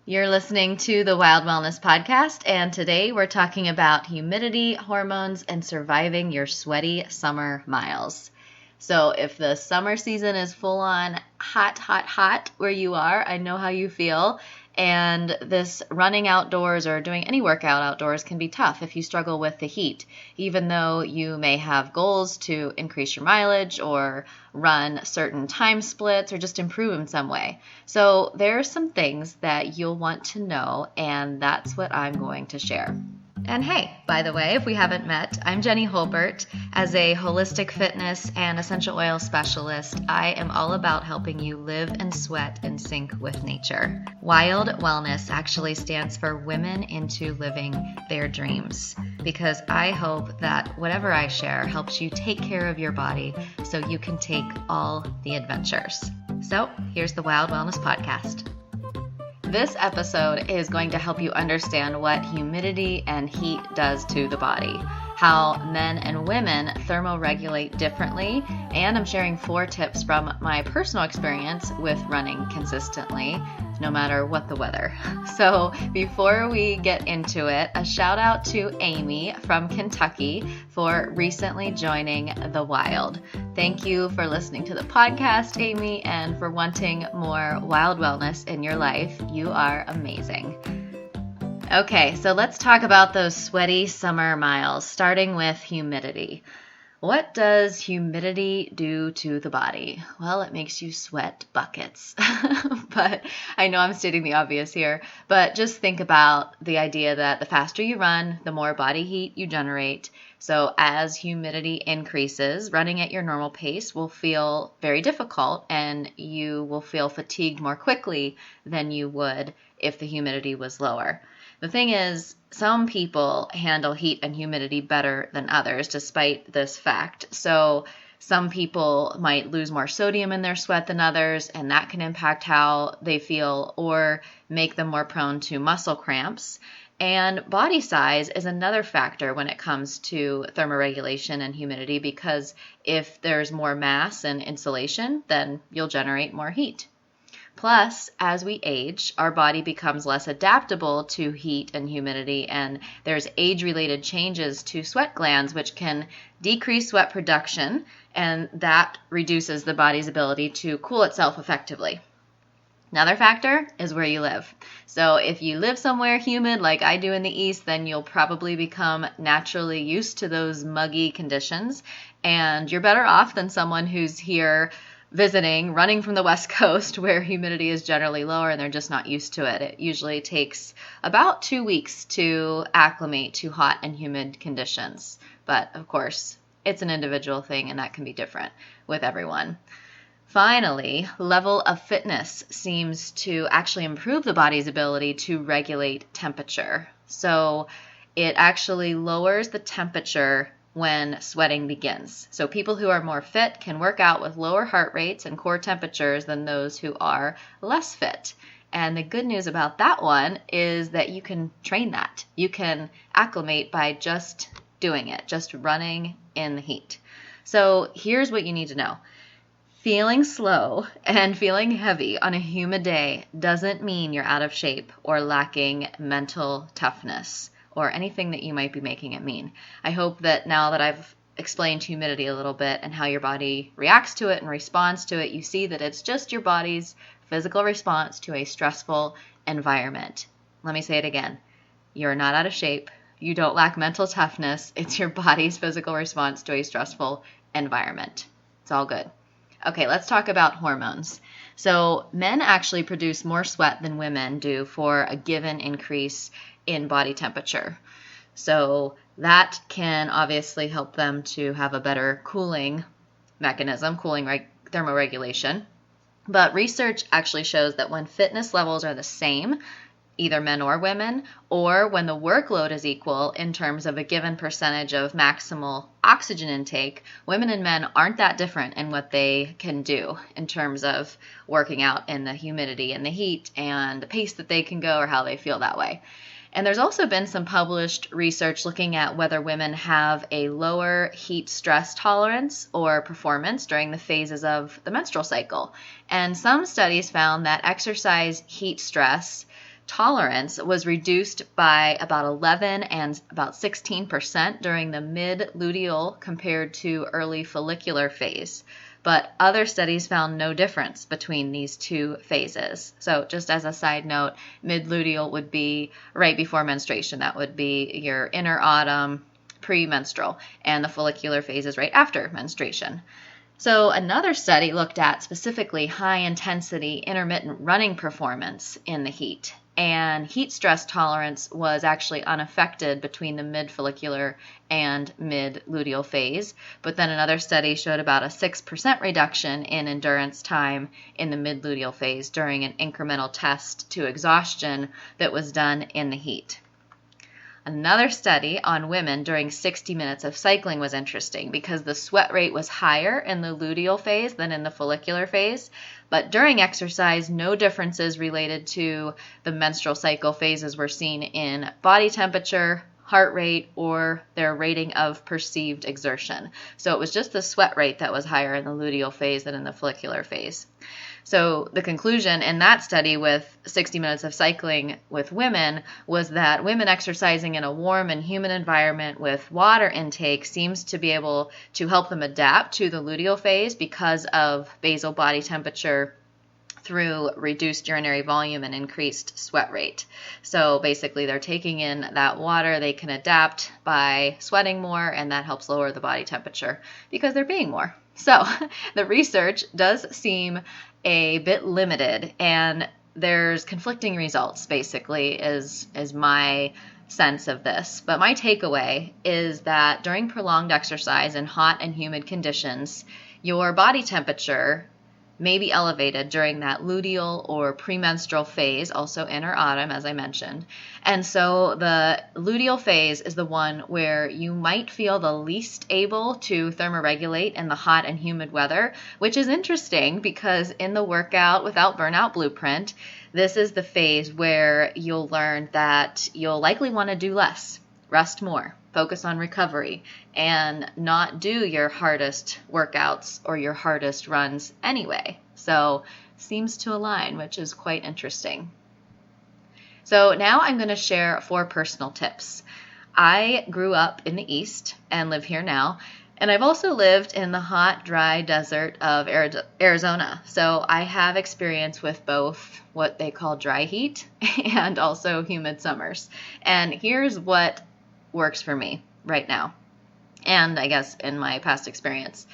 You're listening to the Wild Wellness Podcast, and today we're talking about humidity, hormones, and surviving your sweaty summer miles. So, if the summer season is full on hot where you are, I know how you feel. And this running outdoors or doing any workout outdoors can be tough if you struggle with the heat, even though you may have goals to increase your mileage or run certain time splits or just improve in some way. So there are some things that you'll want to know, and that's what I'm going to share. And hey, by the way, if we haven't met, I'm Jenny Holbert. As a holistic fitness and essential oil specialist, I am all about helping you live and sweat in sync with nature. Wild Wellness actually stands for Women into Living Their Dreams, because I hope that whatever I share helps you take care of your body so you can take all the adventures. So here's the Wild Wellness Podcast. This episode is going to help you understand what humidity and heat does to the body, how men and women thermoregulate differently, and I'm sharing 4 tips from my personal experience with running consistently, no matter what the weather. So before we get into it, a shout out to Amy from Kentucky for recently joining the Wild. Thank you for listening to the podcast, Amy, and for wanting more wild wellness in your life. You are amazing. Okay, so let's talk about those sweaty summer miles, starting with humidity. What does humidity do to the body? Well, it makes you sweat buckets. But I know I'm stating the obvious here, but just think about the idea that the faster you run, the more body heat you generate. So as humidity increases, running at your normal pace will feel very difficult, and you will feel fatigued more quickly than you would if the humidity was lower. The thing is, some people handle heat and humidity better than others, despite this fact. So some people might lose more sodium in their sweat than others, and that can impact how they feel or make them more prone to muscle cramps. And body size is another factor when it comes to thermoregulation and humidity, because if there's more mass and insulation, then you'll generate more heat. Plus, as we age, our body becomes less adaptable to heat and humidity, and there's age-related changes to sweat glands, which can decrease sweat production, and that reduces the body's ability to cool itself effectively. Another factor is where you live. So if you live somewhere humid like I do in the East, then you'll probably become naturally used to those muggy conditions, and you're better off than someone who's here visiting, running from the West Coast where humidity is generally lower and they're just not used to it. It usually takes about 2 weeks to acclimate to hot and humid conditions. But of course, it's an individual thing and that can be different with everyone. Finally, level of fitness seems to actually improve the body's ability to regulate temperature. So it actually lowers the temperature when sweating begins. So people who are more fit can work out with lower heart rates and core temperatures than those who are less fit. And the good news about that one is that you can train that. You can acclimate by just doing it, just running in the heat. So here's what you need to know. Feeling slow and feeling heavy on a humid day doesn't mean you're out of shape or lacking mental toughness or anything that you might be making it mean. I hope that now that I've explained humidity a little bit and how your body reacts to it and responds to it, you see that it's just your body's physical response to a stressful environment. Let me say it again. You're not out of shape. You don't lack mental toughness. It's your body's physical response to a stressful environment. It's all good. Okay, let's talk about hormones. So men actually produce more sweat than women do for a given increase in body temperature. So that can obviously help them to have a better cooling mechanism, thermoregulation. But research actually shows that when fitness levels are the same, either men or women, or when the workload is equal in terms of a given percentage of maximal oxygen intake, women and men aren't that different in what they can do in terms of working out in the humidity and the heat and the pace that they can go or how they feel that way. And there's also been some published research looking at whether women have a lower heat stress tolerance or performance during the phases of the menstrual cycle. And some studies found that exercise heat stress tolerance was reduced by about 11 and about 16% during the mid-luteal compared to early follicular phase. But other studies found no difference between these two phases. So just as a side note, mid-luteal would be right before menstruation. That would be your inner autumn, premenstrual, and the follicular phase is right after menstruation. So another study looked at specifically high-intensity intermittent running performance in the heat. And heat stress tolerance was actually unaffected between the mid-follicular and mid-luteal phase. But then another study showed about a 6% reduction in endurance time in the mid-luteal phase during an incremental test to exhaustion that was done in the heat. Another study on women during 60 minutes of cycling was interesting because the sweat rate was higher in the luteal phase than in the follicular phase, but during exercise, no differences related to the menstrual cycle phases were seen in body temperature, heart rate, or their rating of perceived exertion. So it was just the sweat rate that was higher in the luteal phase than in the follicular phase. So the conclusion in that study with 60 minutes of cycling with women was that women exercising in a warm and humid environment with water intake seems to be able to help them adapt to the luteal phase because of basal body temperature through reduced urinary volume and increased sweat rate. So basically they're taking in that water, they can adapt by sweating more, and that helps lower the body temperature because they're peeing more. So the research does seem a bit limited, and there's conflicting results basically is my sense of this. But my takeaway is that during prolonged exercise in hot and humid conditions, your body temperature may be elevated during that luteal or premenstrual phase, also inner autumn, as I mentioned. And so the luteal phase is the one where you might feel the least able to thermoregulate in the hot and humid weather, which is interesting because in the Workout Without Burnout Blueprint, this is the phase where you'll learn that you'll likely want to do less, rest more, focus on recovery, and not do your hardest workouts or your hardest runs anyway. So seems to align, which is quite interesting. So now I'm going to share 4 personal tips. I grew up in the East and live here now, and I've also lived in the hot, dry desert of Arizona. So I have experience with both what they call dry heat and also humid summers. And here's what works for me right now, and I guess in my past experience.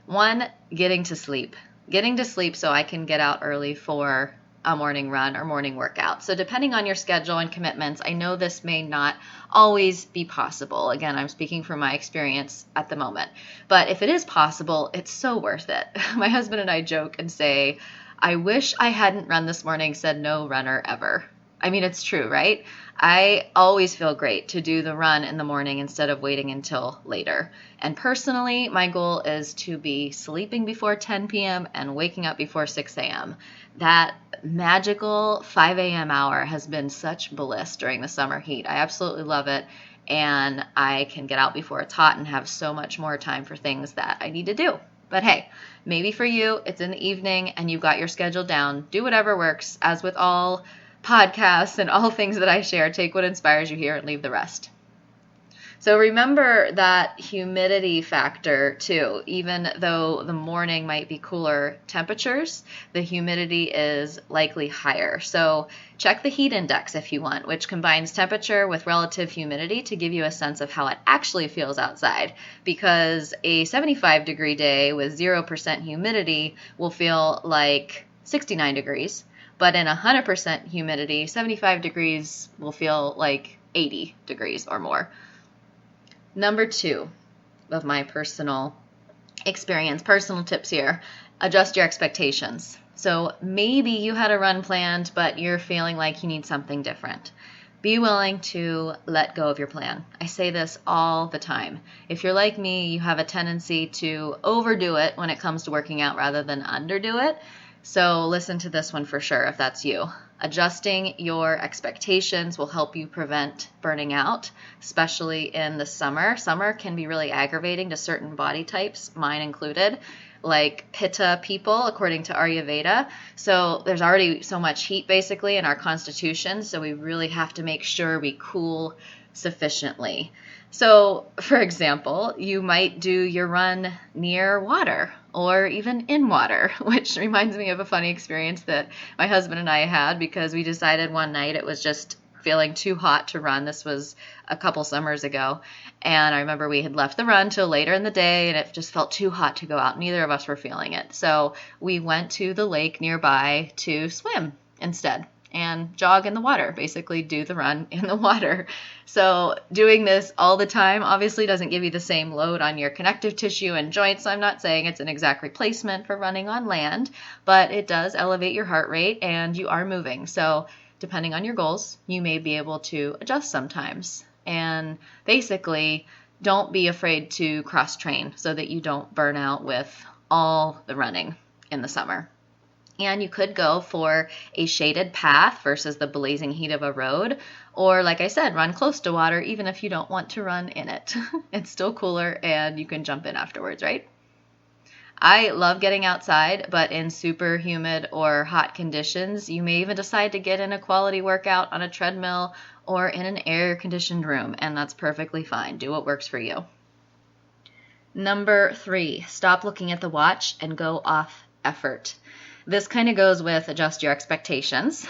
1, getting to sleep. Getting to sleep so I can get out early for a morning run or morning workout. So depending on your schedule and commitments, I know this may not always be possible. Again, I'm speaking from my experience at the moment. But if it is possible, it's so worth it. My husband and I joke and say, I wish I hadn't run this morning, said no runner ever. I mean, it's true, right? I always feel great to do the run in the morning instead of waiting until later. And personally, my goal is to be sleeping before 10 p.m. and waking up before 6 a.m. That magical 5 a.m. hour has been such bliss during the summer heat. I absolutely love it. And I can get out before it's hot and have so much more time for things that I need to do. But hey, maybe for you, it's in the evening and you've got your schedule down. Do whatever works. As with all podcasts and all things that I share, take what inspires you here and leave the rest. So remember that humidity factor too. Even though the morning might be cooler temperatures, the humidity is likely higher. So check the heat index if you want, which combines temperature with relative humidity to give you a sense of how it actually feels outside. Because a 75-degree day with 0% humidity will feel like 69 degrees. But in 100% humidity, 75 degrees will feel like 80 degrees or more. Number 2 of my personal experience, personal tips here, adjust your expectations. So maybe you had a run planned, but you're feeling like you need something different. Be willing to let go of your plan. I say this all the time. If you're like me, you have a tendency to overdo it when it comes to working out rather than underdo it. So listen to this one for sure if that's you. Adjusting your expectations will help you prevent burning out, especially in the summer. Summer can be really aggravating to certain body types, mine included. like Pitta people, according to Ayurveda. So there's already so much heat basically in our constitution, so we really have to make sure we cool sufficiently. So, for example, you might do your run near water or even in water, which reminds me of a funny experience that my husband and I had because we decided one night it was just feeling too hot to run. This was a couple summers ago. And I remember we had left the run till later in the day and it just felt too hot to go out. Neither of us were feeling it. So we went to the lake nearby to swim instead and jog in the water, basically do the run in the water. So doing this all the time obviously doesn't give you the same load on your connective tissue and joints. So I'm not saying it's an exact replacement for running on land, but it does elevate your heart rate and you are moving. So depending on your goals, you may be able to adjust sometimes. And basically, don't be afraid to cross-train so that you don't burn out with all the running in the summer. And you could go for a shaded path versus the blazing heat of a road. Or, like I said, run close to water even if you don't want to run in it. It's still cooler and you can jump in afterwards, right? I love getting outside, but in super humid or hot conditions, you may even decide to get in a quality workout on a treadmill or in an air-conditioned room, and that's perfectly fine. Do what works for you. Number 3, stop looking at the watch and go off effort. This kind of goes with adjust your expectations.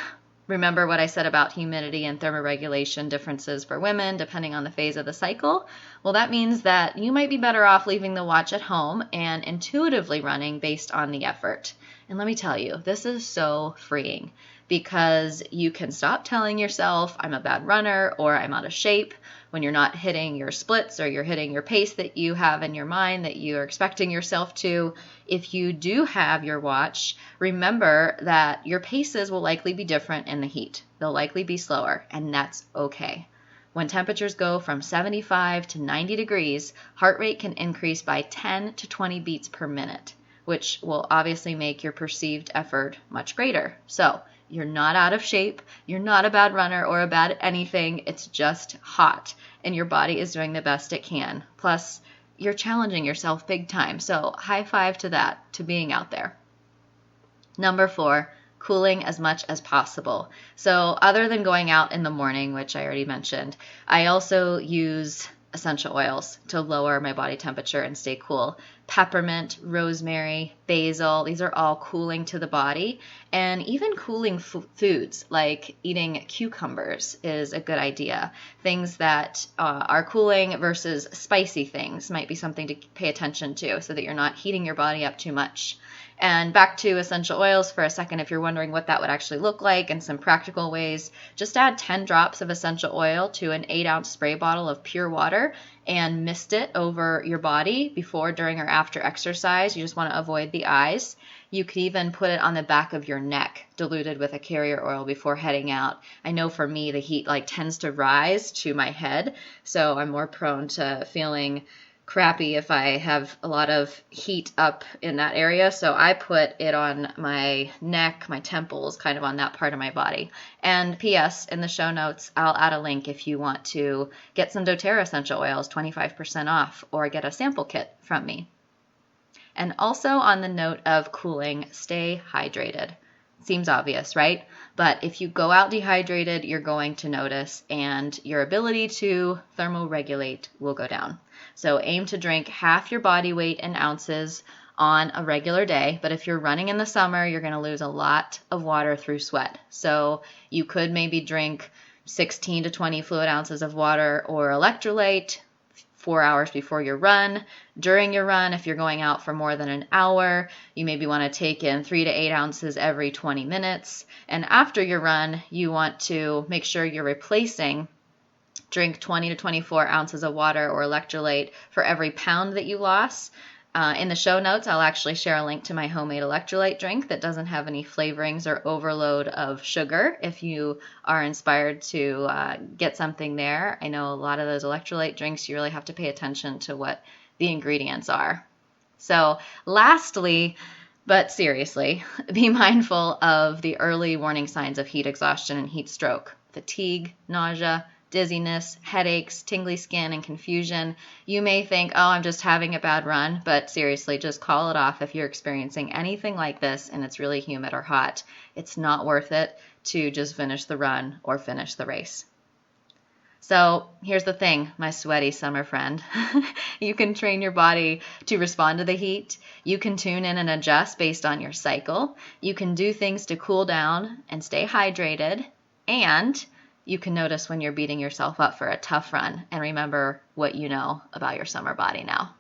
Remember what I said about humidity and thermoregulation differences for women depending on the phase of the cycle? Well, that means that you might be better off leaving the watch at home and intuitively running based on the effort. And let me tell you, this is so freeing because you can stop telling yourself, I'm a bad runner or I'm out of shape when you're not hitting your splits or you're hitting your pace that you have in your mind that you are expecting yourself to. If you do have your watch, remember that your paces will likely be different in the heat. They'll likely be slower, and that's okay. When temperatures go from 75 to 90 degrees, heart rate can increase by 10 to 20 beats per minute, which will obviously make your perceived effort much greater. So you're not out of shape, you're not a bad runner or a bad anything, it's just hot, and your body is doing the best it can. Plus, you're challenging yourself big time, so high five to that, to being out there. Number 4, cooling as much as possible. So other than going out in the morning, which I already mentioned, I also use essential oils to lower my body temperature and stay cool. Peppermint, rosemary, basil, these are all cooling to the body. And even cooling foods like eating cucumbers is a good idea. Things that are cooling versus spicy things might be something to pay attention to so that you're not heating your body up too much. And back to essential oils for a second, if you're wondering what that would actually look like and some practical ways, just add 10 drops of essential oil to an 8-ounce spray bottle of pure water and mist it over your body before, during, or after exercise. You just want to avoid the eyes. You could even put it on the back of your neck, diluted with a carrier oil before heading out. I know for me, the heat tends to rise to my head, so I'm more prone to feeling crappy if I have a lot of heat up in that area. So I put it on my neck, my temples, kind of on that part of my body. And P.S. in the show notes, I'll add a link if you want to get some doTERRA essential oils, 25% off, or get a sample kit from me. And also on the note of cooling, stay hydrated. Seems obvious, right? But if you go out dehydrated, you're going to notice, and your ability to thermoregulate will go down. So aim to drink half your body weight in ounces on a regular day. But if you're running in the summer, you're going to lose a lot of water through sweat. So you could maybe drink 16 to 20 fluid ounces of water or electrolyte 4 hours before your run. During your run, if you're going out for more than an hour, you maybe want to take in 3 to 8 ounces every 20 minutes. And after your run, you want to make sure you're replacing. Drink 20 to 24 ounces of water or electrolyte for every pound that you lost. In the show notes, I'll actually share a link to my homemade electrolyte drink that doesn't have any flavorings or overload of sugar if you are inspired to get something there. I know a lot of those electrolyte drinks, you really have to pay attention to what the ingredients are. So lastly, but seriously, be mindful of the early warning signs of heat exhaustion and heat stroke: fatigue, nausea, dizziness, headaches, tingly skin, and confusion. You may think, oh, I'm just having a bad run, but seriously, just call it off if you're experiencing anything like this and it's really humid or hot. It's not worth it to just finish the run or finish the race. So here's the thing, my sweaty summer friend. You can train your body to respond to the heat. You can tune in and adjust based on your cycle. You can do things to cool down and stay hydrated. And you can notice when you're beating yourself up for a tough run and remember what you know about your summer body now.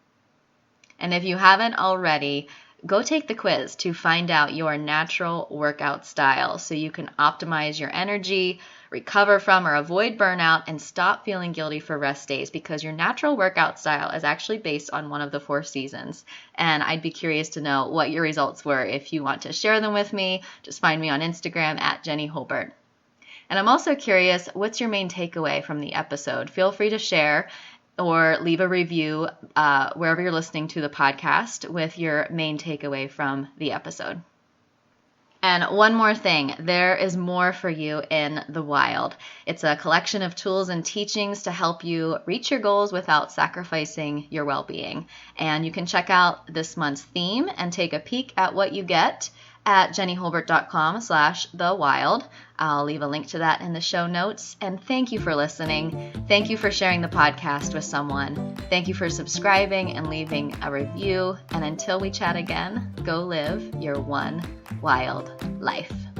And if you haven't already, go take the quiz to find out your natural workout style so you can optimize your energy, recover from or avoid burnout, and stop feeling guilty for rest days, because your natural workout style is actually based on one of the 4 seasons. And I'd be curious to know what your results were. If you want to share them with me, just find me on Instagram at Jenny Holbert. And I'm also curious, what's your main takeaway from the episode? Feel free to share or leave a review wherever you're listening to the podcast with your main takeaway from the episode. And one more thing, there is more for you in the wild. It's a collection of tools and teachings to help you reach your goals without sacrificing your well-being. And you can check out this month's theme and take a peek at what you get at jennyholbert.com/thewild. I'll leave a link to that in the show notes. And thank you for listening. Thank you for sharing the podcast with someone. Thank you for subscribing and leaving a review. And until we chat again, go live your one wild life.